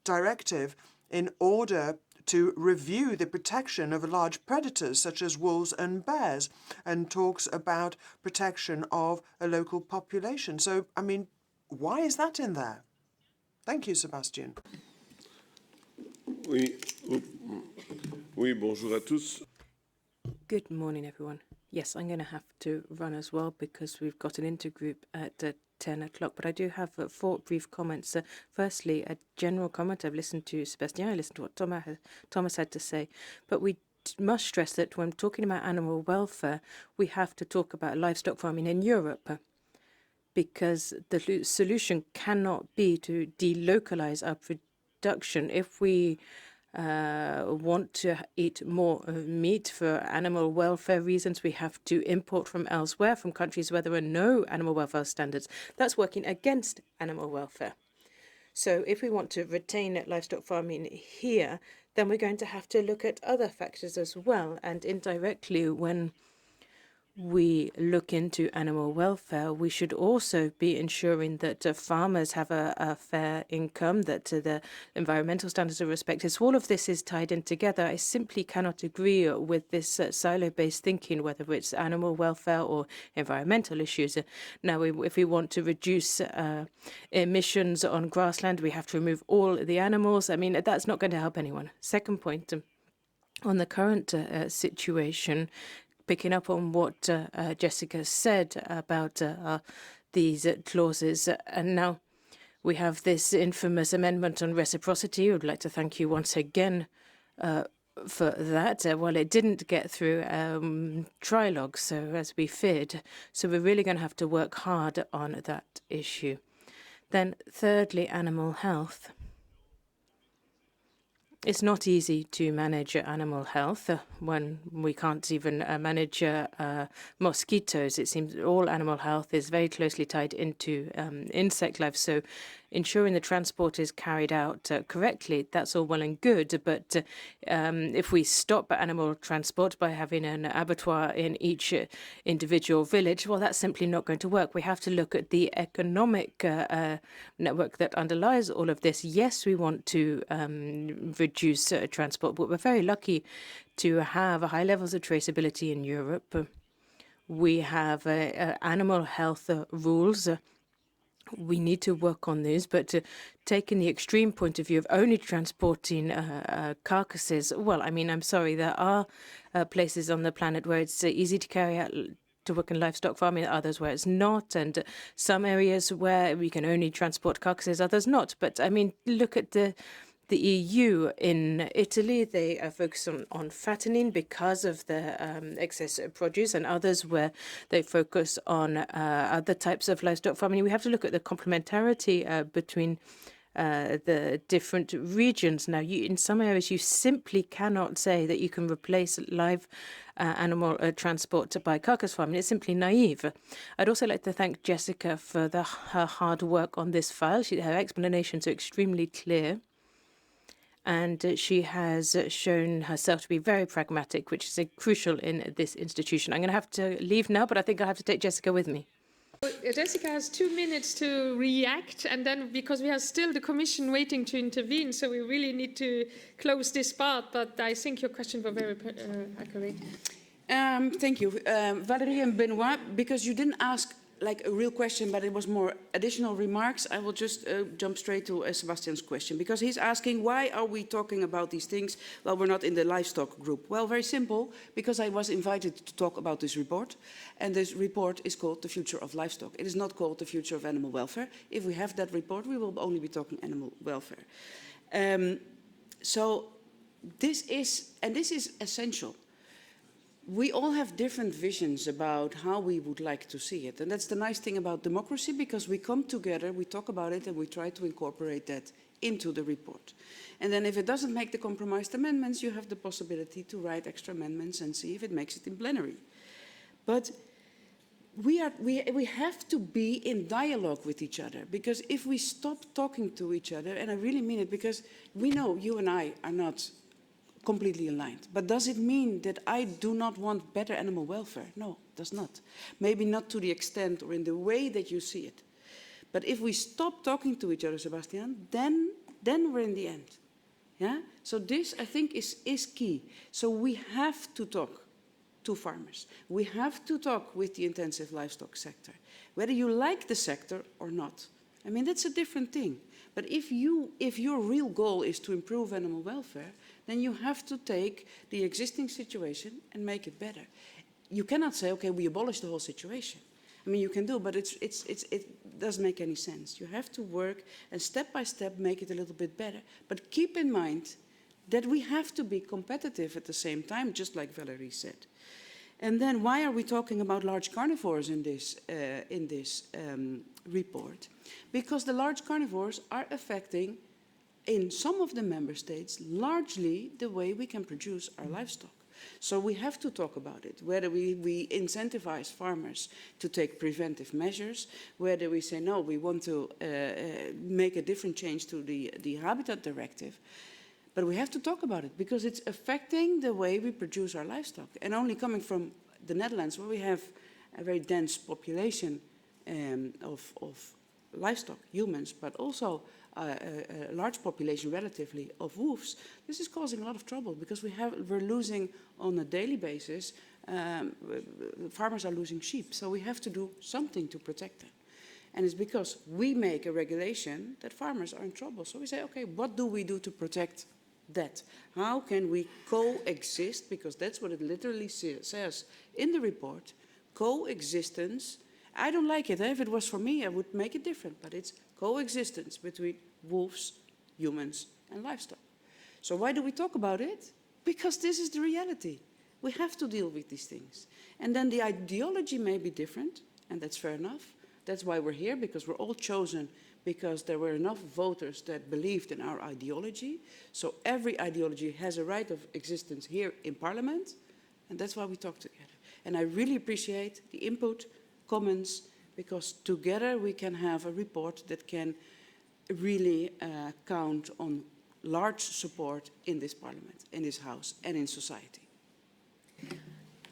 Directive in order to review the protection of large predators such as wolves and bears, and talks about protection of a local population. So, I mean, why is that in there? Thank you, Sebastian. Oui, bonjour à tous. Good morning, everyone. Yes, I'm going to have to run as well because we've got an intergroup at 10 o'clock, but I do have 4 brief comments. Firstly, a general comment. I've listened to Sebastian, I listened to what Thomas had to say, but we must stress that when talking about animal welfare, we have to talk about livestock farming in Europe, because the solution cannot be to delocalize our production. If we want to eat more meat for animal welfare reasons, we have to import from elsewhere, from countries where there are no animal welfare standards. That's working against animal welfare. So if we want to retain livestock farming here, then we're going to have to look at other factors as well. And indirectly, when we look into animal welfare, we should also be ensuring that farmers have a fair income, that the environmental standards are respected. So all of this is tied in together. I simply cannot agree with this silo-based thinking, whether it's animal welfare or environmental issues. Now, if we want to reduce emissions on grassland, we have to remove all the animals. I mean, that's not going to help anyone. Second point, on the current situation, picking up on what Jessika said about these clauses. And now we have this infamous amendment on reciprocity. I would like to thank you once again for that. Well, it didn't get through trilogue, so as we feared. So we're really going to have to work hard on that issue. Then thirdly, animal health. it's not easy to manage animal health when we can't even manage mosquitoes. It seems all animal health is very closely tied into insect life. So ensuring the transport is carried out correctly, that's all well and good. But if we stop animal transport by having an abattoir in each individual village, well, that's simply not going to work. We have to look at the economic network that underlies all of this. Yes, we want to reduce transport, but we're very lucky to have high levels of traceability in Europe. We have animal health rules. We need to work on these, but taking the extreme point of view of only transporting carcasses, well, I mean, I'm sorry, there are places on the planet where it's easy to carry out to work in livestock farming, others where it's not, and some areas where we can only transport carcasses, others not. But I mean, look at the EU. In Italy, they focus on fattening because of the excess produce, and others where they focus on other types of livestock farming. We have to look at the complementarity between the different regions. Now, in some areas, you simply cannot say that you can replace live animal transport by carcass farming. It's simply naive. I'd also like to thank Jessika for her hard work on this file. Her explanations are extremely clear. And she has shown herself to be very pragmatic, which is crucial in this institution. I'm going to have to leave now, but I think I'll have to take Jessika with me. Jessika has 2 minutes to react, and then because we have still the Commission waiting to intervene, so we really need to close this part, but I think your questions were very accurate. Thank you. Valérie and Benoit, because you didn't ask like a real question, but it was more additional remarks, I will just jump straight to Sebastian's question, because he's asking, why are we talking about these things while we're not in the livestock group? Well, very simple, because I was invited to talk about this report, and this report is called The Future of Livestock. It is not called The Future of Animal Welfare. If we have that report, we will only be talking animal welfare. So this is essential. We all have different visions about how we would like to see it. And that's the nice thing about democracy, because we come together, we talk about it, and we try to incorporate that into the report. And then if it doesn't make the compromised amendments, you have the possibility to write extra amendments and see if it makes it in plenary. But we have to be in dialogue with each other, because if we stop talking to each other, and I really mean it, because we know you and I are not completely aligned. But does it mean that I do not want better animal welfare? No, it does not. Maybe not to the extent or in the way that you see it. But if we stop talking to each other, Sebastian, then we're in the end. Yeah? So this, I think, is key. So we have to talk to farmers. We have to talk with the intensive livestock sector, whether you like the sector or not. I mean, that's a different thing. But if your real goal is to improve animal welfare, then you have to take the existing situation and make it better. You cannot say, okay, we abolish the whole situation. I mean, you can do, but it doesn't make any sense. You have to work and step by step make it a little bit better. But keep in mind that we have to be competitive at the same time, just like Valérie said. And then why are we talking about large carnivores in this report? Because the large carnivores are affecting, in some of the member states, largely the way we can produce our livestock. So we have to talk about it, whether we incentivize farmers to take preventive measures, whether we say, no, we want to make a different change to the Habitat Directive. But we have to talk about it, because it's affecting the way we produce our livestock. And only coming from the Netherlands, where we have a very dense population of livestock, humans, but also a large population relatively of wolves, this is causing a lot of trouble, because we're losing on a daily basis, farmers are losing sheep. So we have to do something to protect them. And it's because we make a regulation that farmers are in trouble. So we say, okay, what do we do to protect that? How can we coexist? Because that's what it literally says in the report, coexistence. I don't like it. If it was for me, I would make it different. But it's coexistence between wolves, humans, and livestock. So why do we talk about it? Because this is the reality. We have to deal with these things. And then the ideology may be different, and that's fair enough. That's why we're here, because we're all chosen because there were enough voters that believed in our ideology. So every ideology has a right of existence here in Parliament, and that's why we talk together. And I really appreciate the input, comments, because together we can have a report that can really count on large support in this Parliament, in this House, and in society.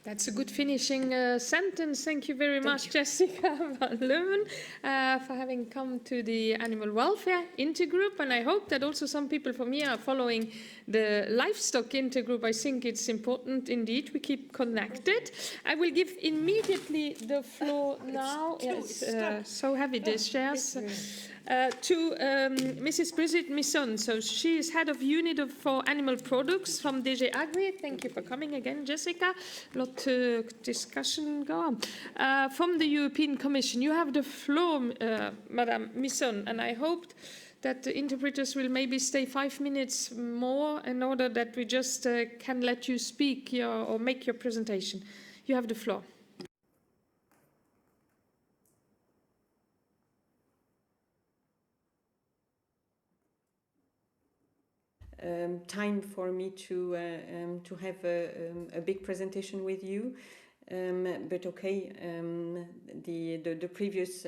That's a good finishing sentence. Thank you very much, Jessika van Leeuwen, for having come to the Animal Welfare Intergroup. And I hope that also some people from here are following the Livestock Intergroup. I think it's important indeed we keep connected. I will give immediately the floor now. Yes, so heavy these chairs. To Mrs. Brigitte Misonne. So she is head of unit for animal products from DG Agri. Thank you for coming again, Jessika. A lot of discussion go on. From the European Commission, you have the floor, Madame Misonne, and I hope that the interpreters will maybe stay 5 minutes more in order that we just can let you speak or make your presentation. You have the floor. Time for me to have a big presentation with you, but okay. The previous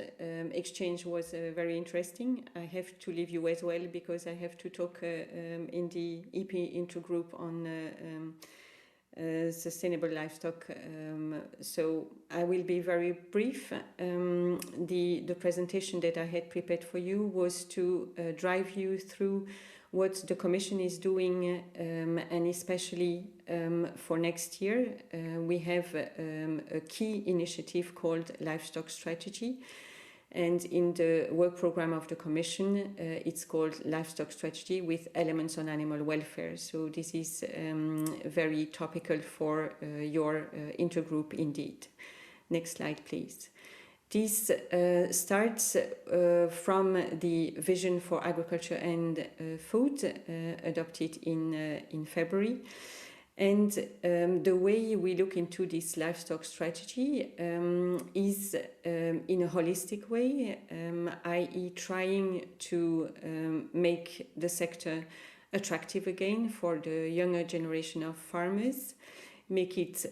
exchange was very interesting. I have to leave you as well because I have to talk in the EP intergroup on sustainable livestock. So I will be very brief. The presentation that I had prepared for you was to drive you through what the Commission is doing, and especially for next year. We have a key initiative called Livestock Strategy, and in the work program of the Commission, it's called Livestock Strategy with elements on animal welfare. So this is very topical for your intergroup indeed. Next slide, please. This starts from the Vision for Agriculture and Food adopted in February. And the way we look into this livestock strategy is in a holistic way, i.e. trying to make the sector attractive again for the younger generation of farmers, make it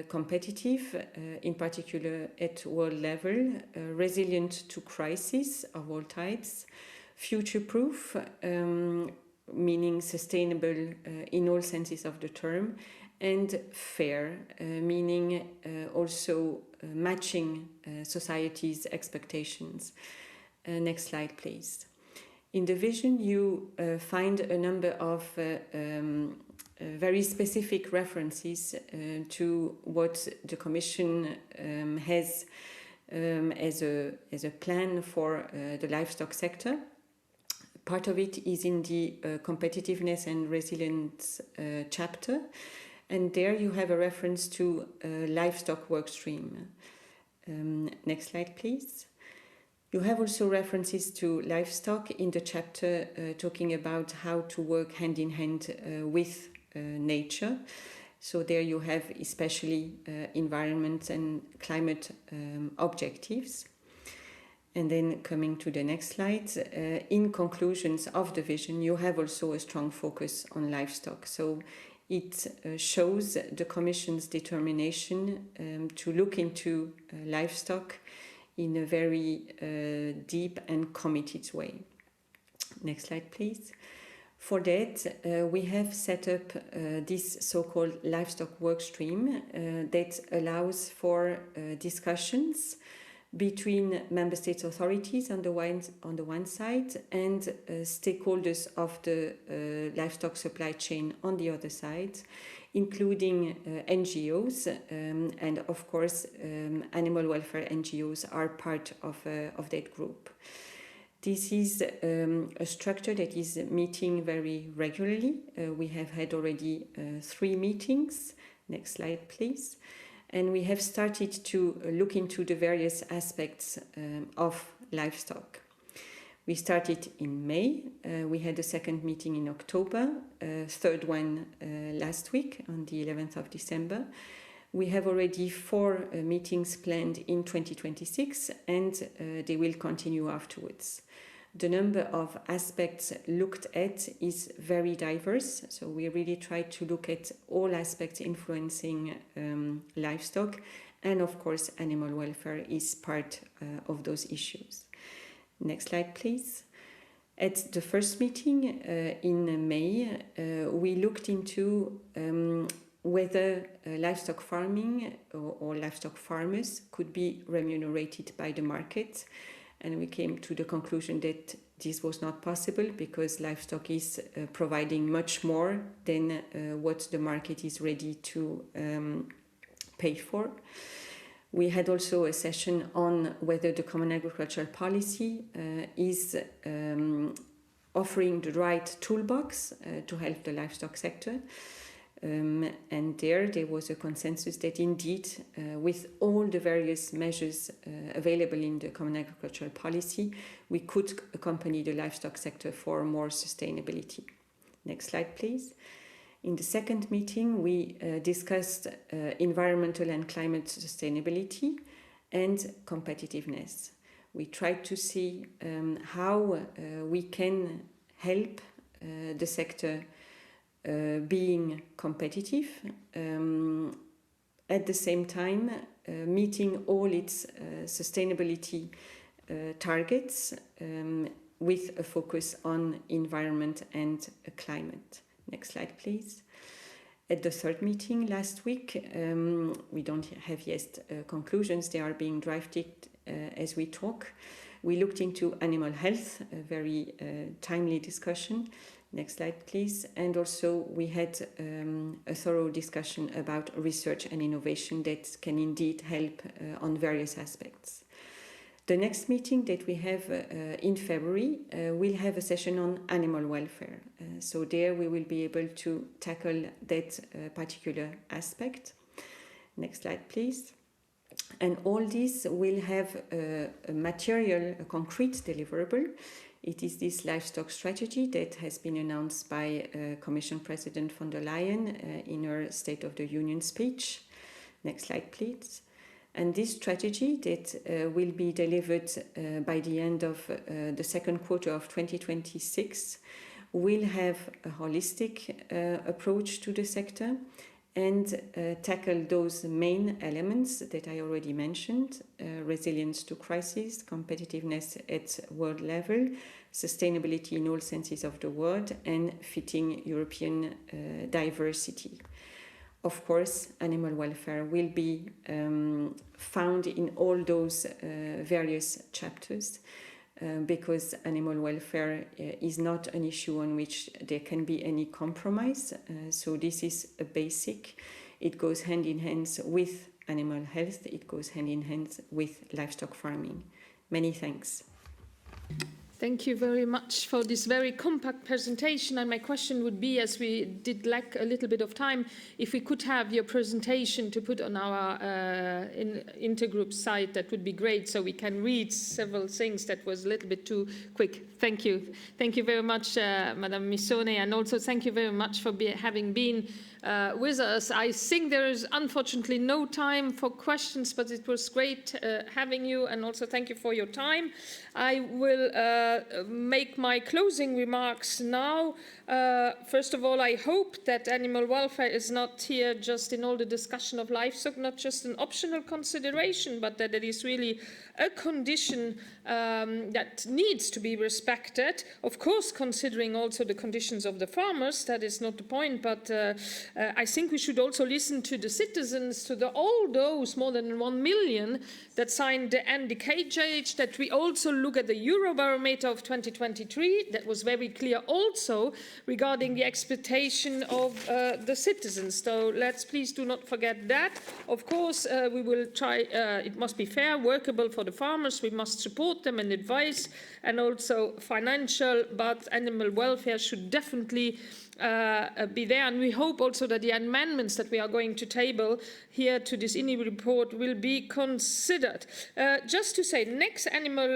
competitive, in particular at world level, resilient to crisis of all types, future-proof, meaning sustainable in all senses of the term, and fair, meaning also matching society's expectations. Next slide, please. In the vision, you find a number of very specific references to what the Commission has as a plan for the livestock sector. Part of it is in the competitiveness and resilience chapter, and there you have a reference to livestock work stream. Next slide, please. You have also references to livestock in the chapter talking about how to work hand in hand with nature. So there you have especially environment and climate objectives. And then coming to the next slide, in conclusions of the vision, you have also a strong focus on livestock. So it shows the Commission's determination to look into livestock in a very deep and committed way. Next slide, please. For that, we have set up this so-called livestock work stream that allows for discussions between member states authorities on the one side and stakeholders of the livestock supply chain on the other side, including NGOs, and of course animal welfare NGOs are part of that group. This is a structure that is meeting very regularly. We have had already 3 meetings. Next slide, please. And we have started to look into the various aspects of livestock. We started in May. We had a second meeting in October, third one last week on the 11th of December. We have already 4 meetings planned in 2026, and they will continue afterwards. the number of aspects looked at is very diverse. So we really try to look at all aspects influencing livestock. And of course, animal welfare is part of those issues. Next slide, please. At the first meeting in May, we looked into whether livestock farming or livestock farmers could be remunerated by the market. And we came to the conclusion that this was not possible because livestock is providing much more than what the market is ready to pay for. We had also a session on whether the Common Agricultural Policy is offering the right toolbox to help the livestock sector. And there was a consensus that indeed, with all the various measures available in the Common Agricultural Policy, we could accompany the livestock sector for more sustainability. Next slide, please. In the second meeting, we discussed environmental and climate sustainability and competitiveness. We tried to see how we can help the sector being competitive, at the same time meeting all its sustainability targets with a focus on environment and climate. Next slide, please. At the third meeting last week, we don't have yet conclusions. They are being drafted as we talk. We looked into animal health, a very timely discussion. Next slide, please. And also we had a thorough discussion about research and innovation that can indeed help on various aspects. The next meeting that we have in February, we'll have a session on animal welfare. So there we will be able to tackle that particular aspect. Next slide, please. And all this will have a material, a concrete deliverable. It is this livestock strategy that has been announced by Commission President von der Leyen in her State of the Union speech. Next slide, please. And this strategy that will be delivered by the end of the second quarter of 2026 will have a holistic approach to the sector and tackle those main elements that I already mentioned: resilience to crisis, competitiveness at world level, sustainability in all senses of the word, and fitting European diversity. Of course, animal welfare will be found in all those various chapters because animal welfare is not an issue on which there can be any compromise. So this is a basic. It goes hand in hand with animal health. It goes hand in hand with livestock farming. Many thanks. Thank you very much for this very compact presentation. And my question would be, as we did lack a little bit of time, if we could have your presentation to put on our intergroup site, that would be great, so we can read several things. That was a little bit too quick. Thank you. Thank you very much, Madame Misonne, and also thank you very much for having been with us. I think there is unfortunately no time for questions, but it was great having you, and also thank you for your time. I will make my closing remarks now. First of all, I hope that animal welfare is not here just in all the discussion of livestock, not just an optional consideration, but that it is really a condition that needs to be respected. Of course, considering also the conditions of the farmers, that is not the point, but I think we should also listen to the citizens, to all those more than 1 million that signed the NDKJ, that we also look at the Eurobarometer of 2023, that was very clear also regarding the expectation of the citizens. So let's please do not forget that. Of course, we will try, it must be fair, workable for the farmers. We must support them and advice, and also financial, but animal welfare should definitely be there. And we hope also that the amendments that we are going to table here to this INI report will be considered. Just to say, next animal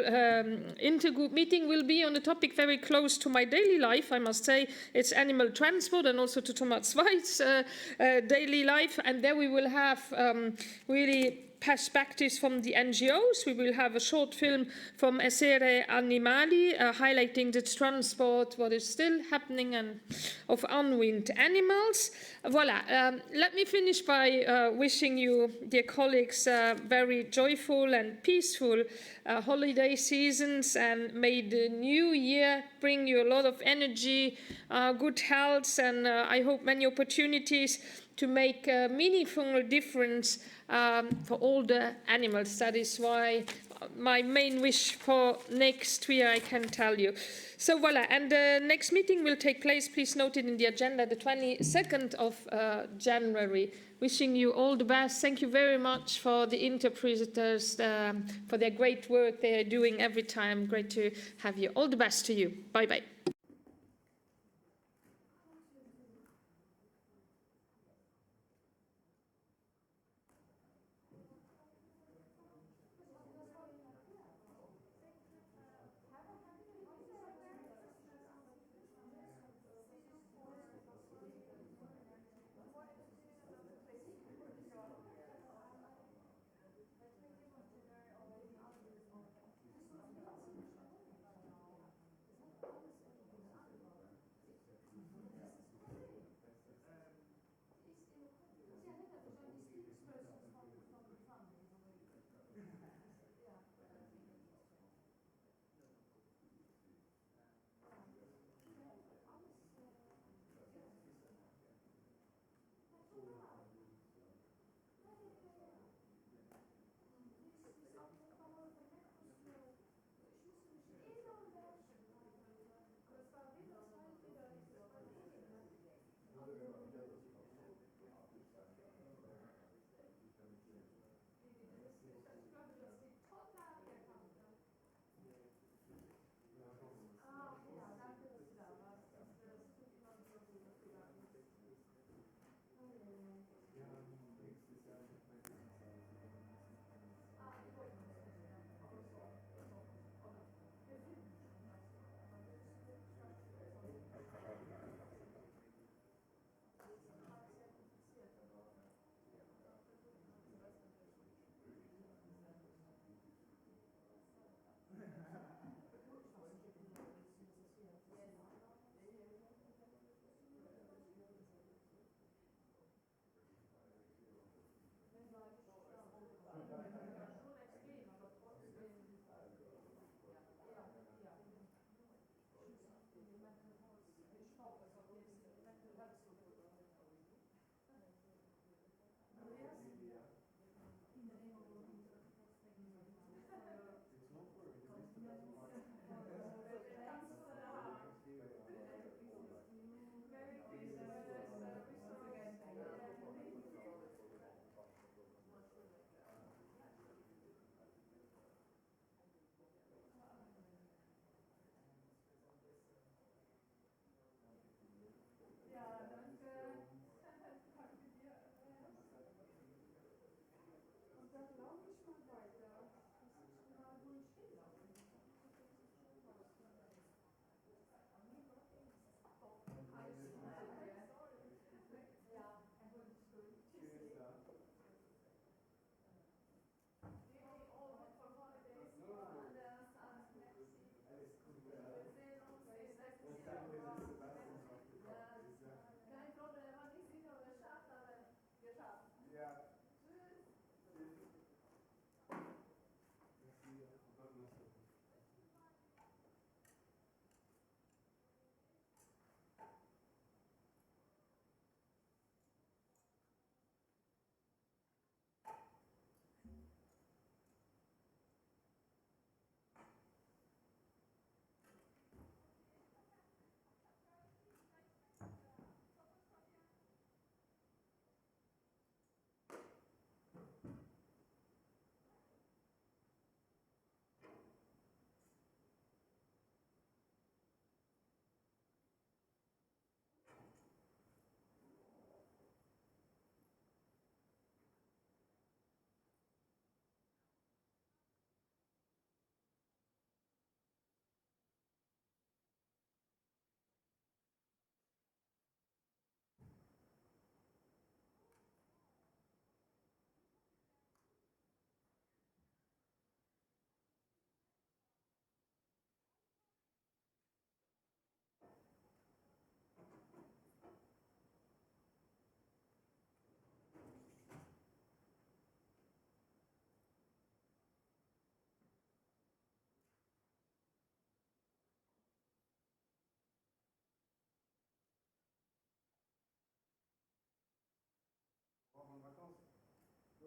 intergroup meeting will be on a topic very close to my daily life, I must say. It's animal transport, and also to Thomas Zweig's daily life. And there we will have really perspectives from the NGOs. We will have a short film from Essere Animali highlighting the transport, what is still happening, and of unweaned animals. Voila. Let me finish by wishing you, dear colleagues, very joyful and peaceful holiday seasons, and may the new year bring you a lot of energy, good health, and I hope many opportunities to make a meaningful difference for all the animals. That is why my main wish for next year, I can tell you. So voila, and the next meeting will take place, please note it in the agenda, the 22nd of January. Wishing you all the best. Thank you very much for the interpreters, for their great work they are doing every time. Great to have you. All the best to you. Bye-bye.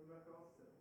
we work also.